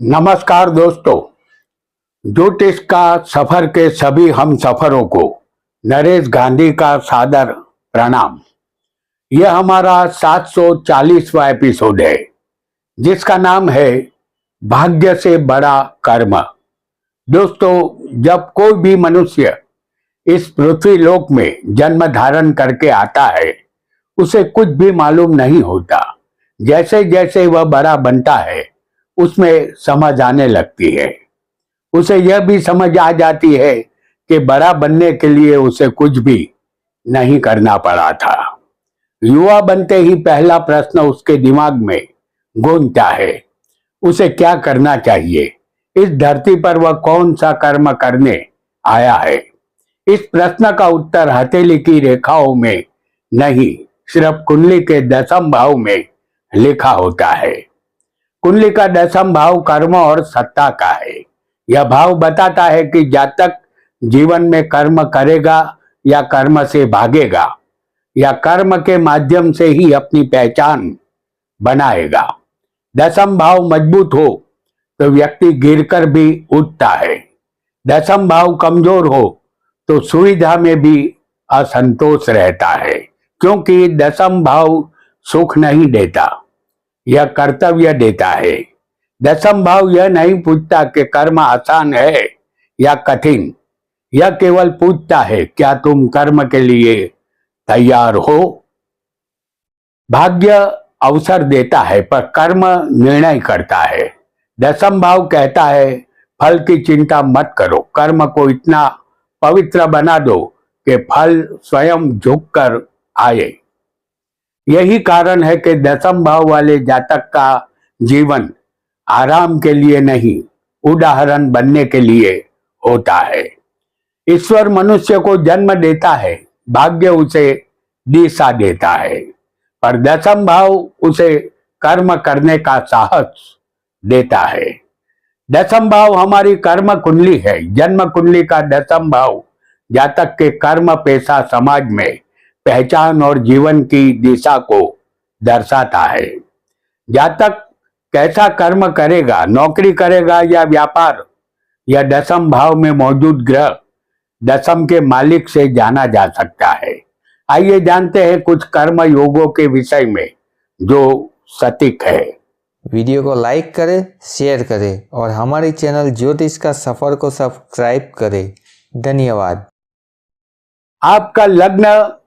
नमस्कार दोस्तों, ज्योतिष का सफर के सभी हम सफरों को नरेश गांधी का सादर प्रणाम। यह हमारा 740वां एपिसोड है जिसका नाम है भाग्य से बड़ा कर्म। दोस्तों, जब कोई भी मनुष्य इस पृथ्वी लोक में जन्म धारण करके आता है उसे कुछ भी मालूम नहीं होता। जैसे जैसे वह बड़ा बनता है उसमें समझ आने लगती है। उसे यह भी समझ आ जाती है कि बड़ा बनने के लिए उसे कुछ भी नहीं करना पड़ा था। युवा बनते ही पहला प्रश्न उसके दिमाग में गूंजता है, उसे क्या करना चाहिए, इस धरती पर वह कौन सा कर्म करने आया है। इस प्रश्न का उत्तर हथेली की रेखाओं में नहीं, सिर्फ कुंडली के 10वें भाव में लिखा होता है। कुंडली का 10वां भाव कर्म और सत्ता का है। यह भाव बताता है कि जातक जीवन में कर्म करेगा या कर्म से भागेगा या कर्म के माध्यम से ही अपनी पहचान बनाएगा। 10वां भाव मजबूत हो तो व्यक्ति गिरकर भी उठता है। 10वां भाव कमजोर हो तो सुविधा में भी असंतोष रहता है, क्योंकि 10वां भाव सुख नहीं देता, यह कर्तव्य देता है। 10वां भाव यह नहीं पूछता कि कर्म आसान है या कठिन, यह केवल पूछता है क्या तुम कर्म के लिए तैयार हो। भाग्य अवसर देता है पर कर्म निर्णय करता है। 10वां भाव कहता है फल की चिंता मत करो, कर्म को इतना पवित्र बना दो कि फल स्वयं झुककर आए। यही कारण है कि 10वां भाव वाले जातक का जीवन आराम के लिए नहीं, उदाहरण बनने के लिए होता है। ईश्वर मनुष्य को जन्म देता है, भाग्य उसे दिशा देता है, पर 10वां भाव उसे कर्म करने का साहस देता है। 10वां भाव हमारी कर्म कुंडली है। जन्म कुंडली का 10वां भाव जातक के कर्म, पेशा, समाज में पहचान और जीवन की दिशा को दर्शाता है। जातक कैसा कर्म करेगा, नौकरी करेगा या व्यापार, यह 10वां भाव में मौजूद ग्रह 10वां के मालिक से जाना जा सकता है। आइए जानते हैं कुछ कर्म योगों के विषय में जो सटीक है। वीडियो को लाइक करें, शेयर करें और हमारे चैनल ज्योतिष का सफर को सब्सक्राइब करें। धन्यवाद। आपका लग्न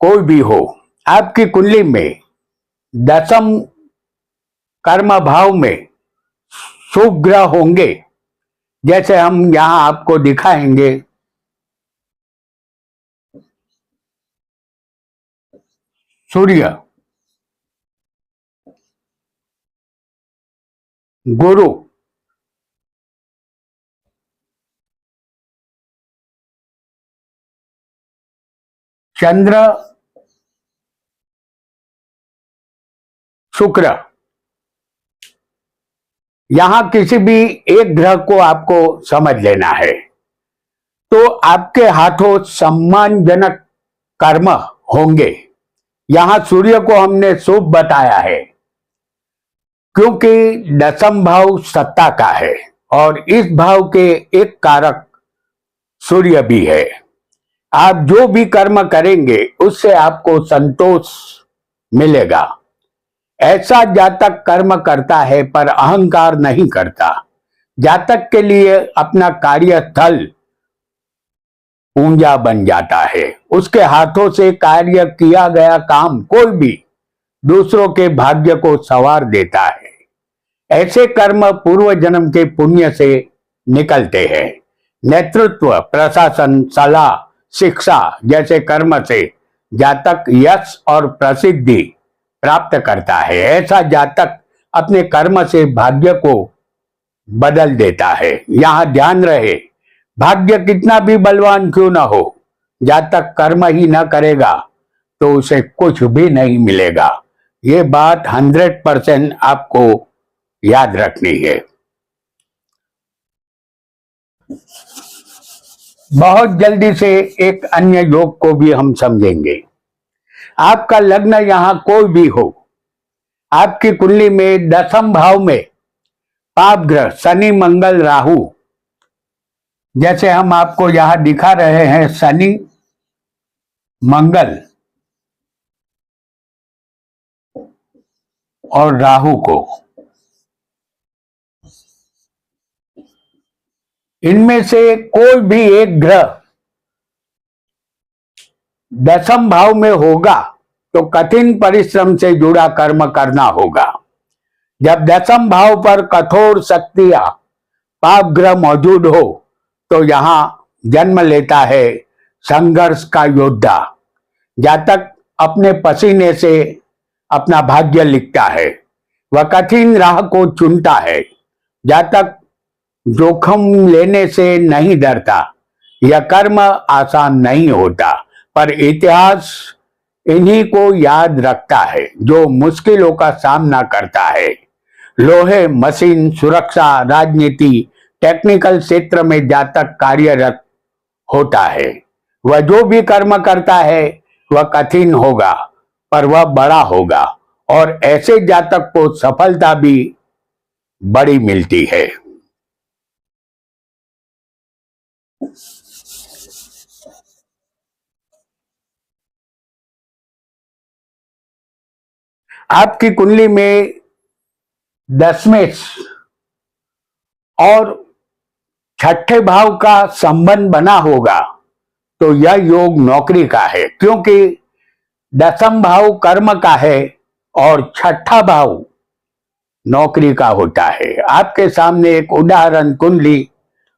कोई भी हो, आपकी कुंडली में 10वें कर्म भाव में शुभ ग्रह होंगे, जैसे हम यहां आपको दिखाएंगे। सूर्य, गुरु, चंद्र, शुक्र। यहां किसी भी एक ग्रह को आपको समझ लेना है तो आपके हाथों सम्मानजनक कर्म होंगे। यहां सूर्य को हमने शुभ बताया है क्योंकि 10वां भाव सत्ता का है और इस भाव के एक कारक सूर्य भी है। आप जो भी कर्म करेंगे उससे आपको संतोष मिलेगा। ऐसा जातक कर्म करता है पर अहंकार नहीं करता। जातक के लिए अपना कार्यस्थल पूंजा बन जाता है। उसके हाथों से कार्य किया गया काम कोई भी दूसरों के भाग्य को संवार देता है। ऐसे कर्म पूर्व जन्म के पुण्य से निकलते हैं। नेतृत्व, प्रशासन, सलाह, शिक्षा जैसे कर्म से जातक यश और प्रसिद्धि प्राप्त करता है। ऐसा जातक अपने कर्म से भाग्य को बदल देता है। यहां ध्यान रहे, भाग्य कितना भी बलवान क्यों ना हो, जातक कर्म ही ना करेगा तो उसे कुछ भी नहीं मिलेगा। ये बात 100% आपको याद रखनी है। बहुत जल्दी से एक अन्य योग को भी हम समझेंगे। आपका लग्न यहां कोई भी हो, आपकी कुंडली में 10वें भाव में पाप ग्रह शनि मंगल राहु, जैसे हम आपको यहां दिखा रहे हैं शनि मंगल और राहु को, इनमें से कोई भी एक ग्रह दशम भाव में होगा तो कठिन परिश्रम से जुड़ा कर्म करना होगा। जब दशम भाव पर कठोर शक्तियां पाप ग्रह मौजूद हो तो यहां जन्म लेता है संघर्ष का योद्धा। जातक अपने पसीने से अपना भाग्य लिखता है, वह कठिन राह को चुनता है। जातक जोखिम लेने से नहीं डरता। यह कर्म आसान नहीं होता, पर इतिहास इन्हीं को याद रखता है जो मुश्किलों का सामना करता है। लोहे, मशीन, सुरक्षा, राजनीति, टेक्निकल क्षेत्र में जातक कार्यरत होता है। वह जो भी कर्म करता है वह कठिन होगा, पर वह बड़ा होगा, और ऐसे जातक को सफलता भी बड़ी मिलती है। आपकी कुंडली में दसवें और छठे भाव का संबंध बना होगा तो यह योग नौकरी का है, क्योंकि दसम भाव कर्म का है और छठा भाव नौकरी का होता है। आपके सामने एक उदाहरण कुंडली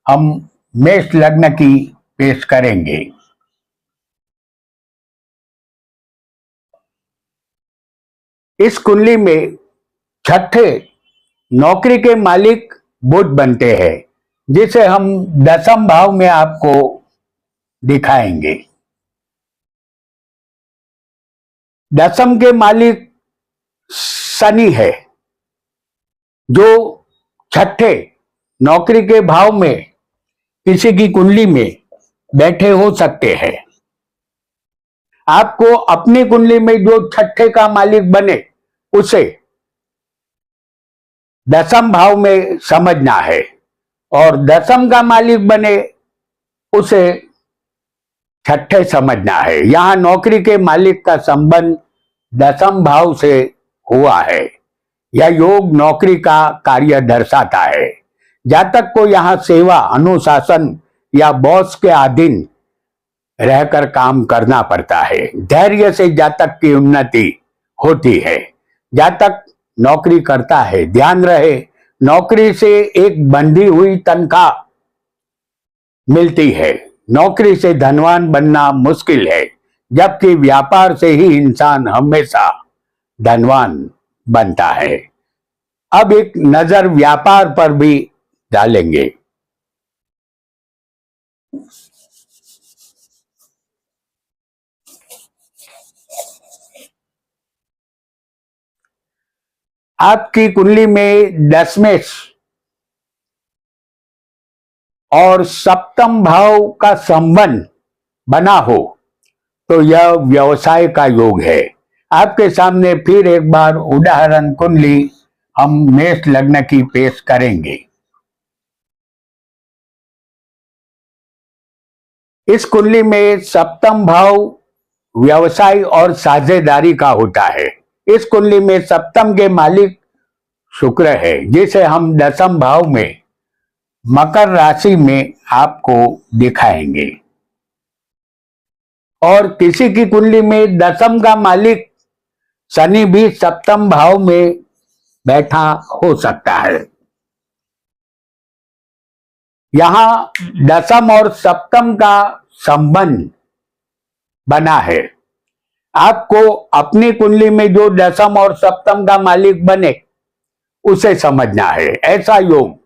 हम मेष लग्न की पेश करेंगे। इस कुंडली में छठे नौकरी के मालिक बुध बनते हैं, जिसे हम दसम भाव में आपको दिखाएंगे। दसम के मालिक शनि है, जो छठे नौकरी के भाव में किसी की कुंडली में बैठे हो सकते हैं। आपको अपनी कुंडली में जो छठे का मालिक बने उसे दसम भाव में समझना है, और दसम का मालिक बने उसे छठे समझना है। यहां नौकरी के मालिक का संबंध दसम भाव से हुआ है। यह योग नौकरी का कार्य दर्शाता है। जातक को यहां सेवा, अनुशासन या बॉस के अधीन रहकर काम करना पड़ता है। धैर्य से जातक की उन्नति होती है। जातक नौकरी करता है, ध्यान रहे, नौकरी से एक बंधी हुई तनख्वाह मिलती है। नौकरी से धनवान बनना मुश्किल है, जबकि व्यापार से ही इंसान हमेशा धनवान बनता है। अब एक नजर व्यापार पर भी डालेंगे। आपकी कुंडली में दसवें और सप्तम भाव का संबंध बना हो तो यह व्यवसाय का योग है। आपके सामने फिर एक बार उदाहरण कुंडली हम मेष लग्न की पेश करेंगे। इस कुंडली में सप्तम भाव व्यवसाय और साझेदारी का होता है। इस कुंडली में सप्तम के मालिक शुक्र है, जिसे हम दसम भाव में मकर राशि में आपको दिखाएंगे। और किसी की कुंडली में दसम का मालिक शनि भी सप्तम भाव में बैठा हो सकता है। यहां दसम और सप्तम का संबंध बना है। आपको अपनी कुंडली में जो दसम और सप्तम का मालिक बने उसे समझना है। ऐसा योग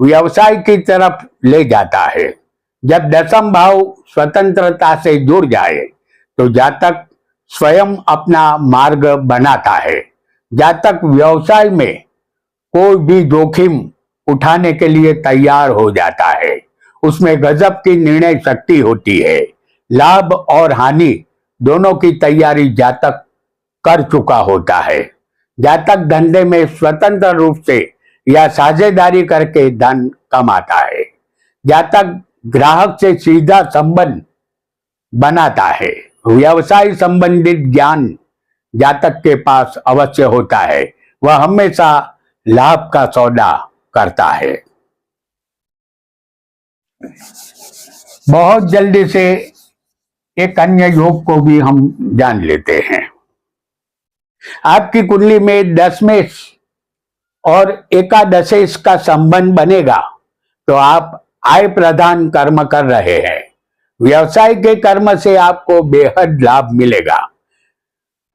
व्यवसाय की तरफ ले जाता है। जब दसम भाव स्वतंत्रता से जुड़ जाए तो जातक स्वयं अपना मार्ग बनाता है। जातक व्यवसाय में कोई भी जोखिम उठाने के लिए तैयार हो जाता है। उसमें गजब की निर्णय शक्ति होती है। लाभ और हानि दोनों की तैयारी जातक कर चुका होता है। जातक धंधे में स्वतंत्र रूप से या साझेदारी करके धन कमाता है। जातक ग्राहक से सीधा संबंध बनाता है। व्यवसाय संबंधित ज्ञान जातक के पास अवश्य होता है। वह हमेशा लाभ का सौदा करता है। बहुत जल्दी से एक अन्य योग को भी हम जान लेते हैं। आपकी कुंडली में दशमेश और एकादशेश का संबंध बनेगा तो आप आय प्रदान कर्म कर रहे हैं। व्यवसाय के कर्म से आपको बेहद लाभ मिलेगा।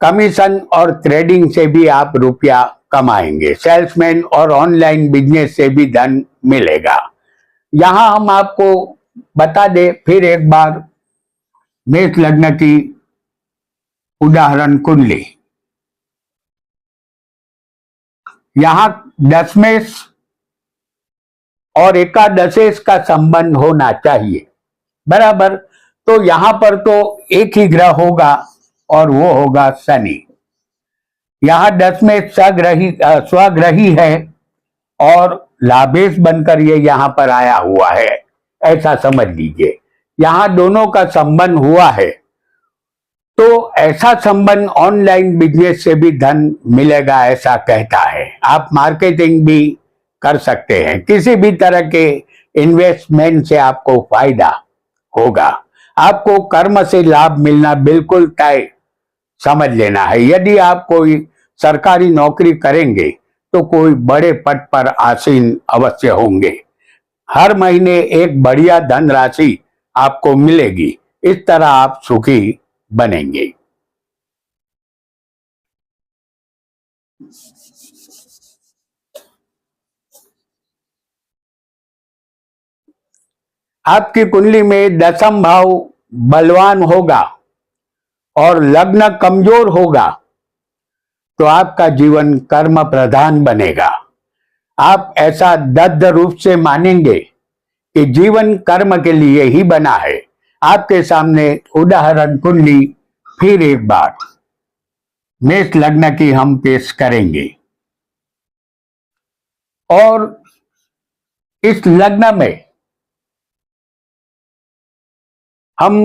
कमीशन और ट्रेडिंग से भी आप रुपया कमाएंगे। सेल्समैन और ऑनलाइन बिजनेस से भी धन मिलेगा। यहां हम आपको बता दें फिर एक बार मेष लग्न की उदाहरण कुंडली। यहां दशमेश और एकादशेश का संबंध होना चाहिए बराबर। तो यहां पर तो एक ही ग्रह होगा और वो होगा शनि। यहां दशमेश स्वग्रही है और लाभेश बनकर ये यहां पर आया हुआ है, ऐसा समझ लीजिए। यहां दोनों का संबंध हुआ है तो ऐसा संबंध ऑनलाइन बिजनेस से भी धन मिलेगा ऐसा कहता है। आप मार्केटिंग भी कर सकते हैं। किसी भी तरह के इन्वेस्टमेंट से आपको फायदा होगा। आपको कर्म से लाभ मिलना बिल्कुल तय समझ लेना है। यदि आप कोई सरकारी नौकरी करेंगे तो कोई बड़े पद पर आसीन अवश्य होंगे। हर महीने एक बढ़िया धनराशि आपको मिलेगी। इस तरह आप सुखी बनेंगे। आपकी कुंडली में दशम भाव बलवान होगा और लग्न कमजोर होगा तो आपका जीवन कर्म प्रधान बनेगा। आप ऐसा दृढ़ रूप से मानेंगे कि जीवन कर्म के लिए ही बना है। आपके सामने उदाहरण कुंडली फिर एक बार मेष लग्न की हम पेश करेंगे। और इस लग्न में हम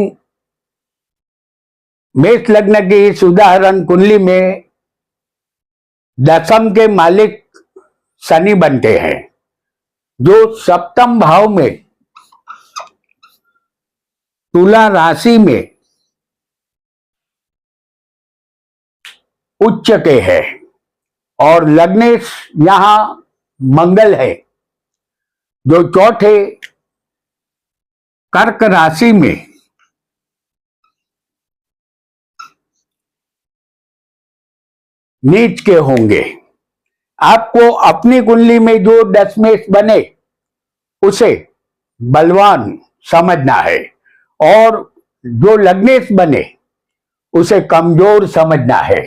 मेष लग्न की इस उदाहरण कुंडली में दशम के मालिक शनि बनते हैं, जो सप्तम भाव में तुला राशि में उच्च के है और लग्नेश यहां मंगल है, जो चौथे कर्क राशि में नीच के होंगे। आपको अपनी कुंडली में जो दशमेश बने उसे बलवान समझना है और जो लग्नेश बने उसे कमजोर समझना है।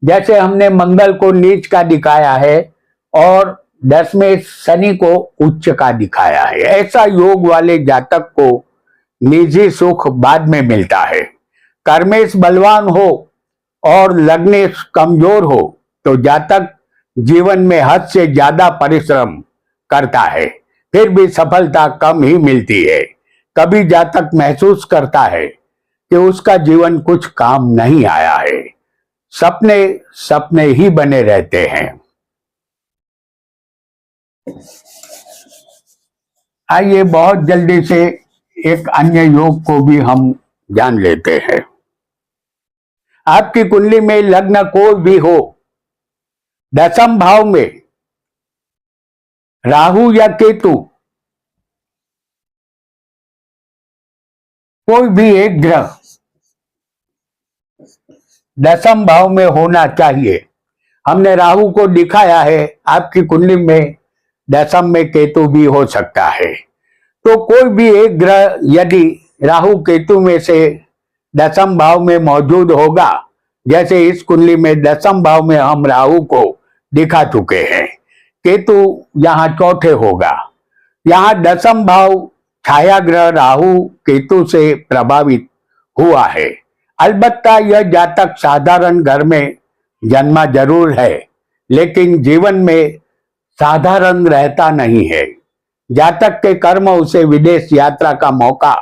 जैसे हमने मंगल को नीच का दिखाया है और दशमेश शनि को उच्च का दिखाया है। ऐसा योग वाले जातक को निजी सुख बाद में मिलता है। कर्मेश बलवान हो और लग्नेश कमजोर हो तो जातक जीवन में हद से ज्यादा परिश्रम करता है, फिर भी सफलता कम ही मिलती है। कभी जातक महसूस करता है कि उसका जीवन कुछ काम नहीं आया है। सपने सपने ही बने रहते हैं। आइए बहुत जल्दी से एक अन्य योग को भी हम जान लेते हैं। आपकी कुंडली में लग्न कोई भी हो, दशम भाव में राहु या केतु कोई भी एक ग्रह दशम भाव में होना चाहिए। हमने राहु को दिखाया है, आपकी कुंडली में दशम में केतु भी हो सकता है। तो कोई भी एक ग्रह यदि राहु केतु में से दशम भाव में मौजूद होगा, जैसे इस कुंडली में दशम भाव में हम राहु को दिखा चुके हैं, केतु यहाँ चौथे होगा। यहाँ दशम भाव छाया ग्रह राहु केतु से प्रभावित हुआ है। अलबत्ता यह जातक साधारण घर में जन्मा जरूर है, लेकिन जीवन में साधारण रहता नहीं है। जातक के कर्म उसे विदेश यात्रा का मौका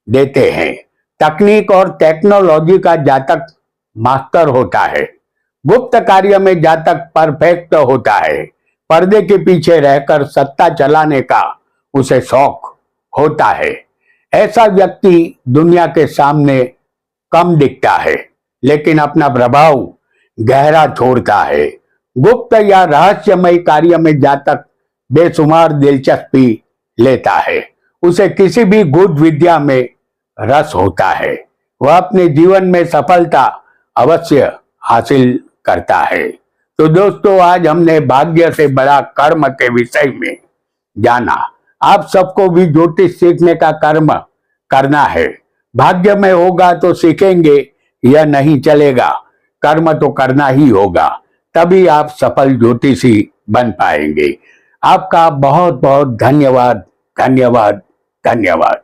देते हैं। तकनीक और टेक्नोलॉजी का जातक मास्टर होता है। गुप्त कार्य में जातक परफेक्ट होता है। पर्दे के पीछे रहकर सत्ता चलाने का उसे शौक होता है। ऐसा व्यक्ति दुनिया के सामने कम दिखता है, लेकिन अपना प्रभाव गहरा छोड़ता है। गुप्त या रहस्यमय कार्य में जातक बेशुमार दिलचस्पी लेता है। उसे किसी भी गुप्त विद्या में रस होता है। वह अपने जीवन में सफलता अवश्य हासिल करता है। तो दोस्तों, आज हमने भाग्य से बड़ा कर्म के विषय में जाना। आप सबको भी ज्योतिष सीखने का कर्म करना है। भाग्य में होगा तो सीखेंगे, यह नहीं चलेगा। कर्म तो करना ही होगा, तभी आप सफल ज्योतिषी बन पाएंगे। आपका बहुत बहुत धन्यवाद, धन्यवाद, धन्यवाद।